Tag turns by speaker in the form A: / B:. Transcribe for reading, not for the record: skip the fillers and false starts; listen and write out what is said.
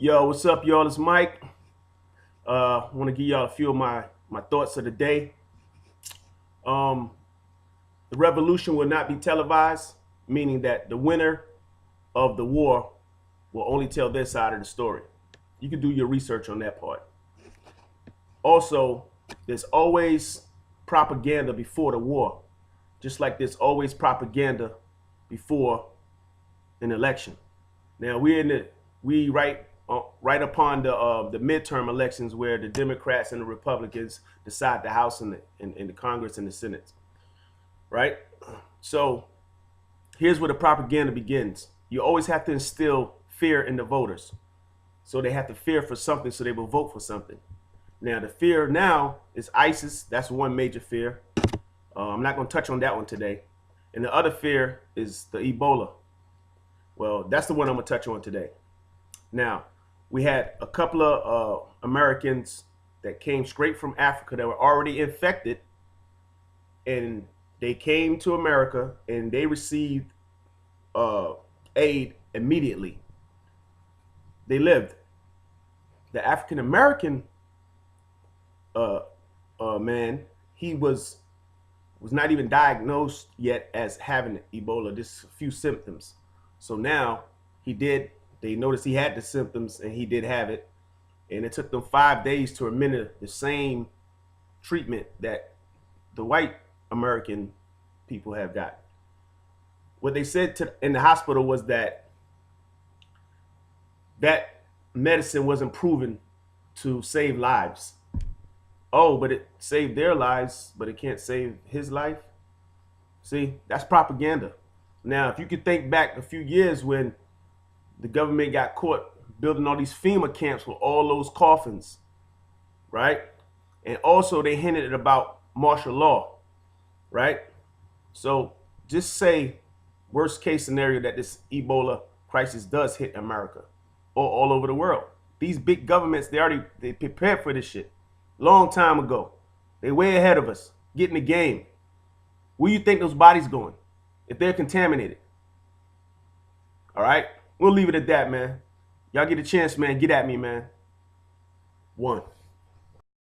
A: Yo, what's up, y'all? It's Mike. I want to give y'all a few of my thoughts of the day. Um, the revolution will not be televised, meaning that the winner of the war will only tell their side of the story. You can do your research on that part. Also, there's always propaganda before the war, just like there's always propaganda before an election. Now we right upon the midterm elections where the Democrats and the Republicans decide the House and the Congress and the Senate, right? So here's where the propaganda begins. You always have to instill fear in the voters, so they have to fear for something, so they will vote for something. Now the fear now is ISIS. That's one major fear. I'm not going to touch on that one today. And the other fear is the Ebola. Well, that's the one I'm going to touch on today. Now, we had a couple of Americans that came straight from Africa that were already infected, and they came to America and they received uh, aid immediately. They lived. The African American uh, man, he was not even diagnosed yet as having Ebola, just a few symptoms. So now he did, they noticed he had the symptoms and he did have it. And it took them 5 days to administer the same treatment that the white American people have got. What they said in the hospital was that medicine wasn't proven to save lives. Oh, but it saved their lives, but it can't save his life. See, that's propaganda. Now, if you could think back a few years when the government got caught building all these FEMA camps with all those coffins, right? And also they hinted about martial law, right? So just say worst case scenario that this Ebola crisis does hit America or all over the world. These big governments, they prepared for this shit long time ago. They way ahead of us, getting the game. Where you think those bodies going if they're contaminated? All right, we'll leave it at that, man. Y'all get a chance, man. Get at me, man. One.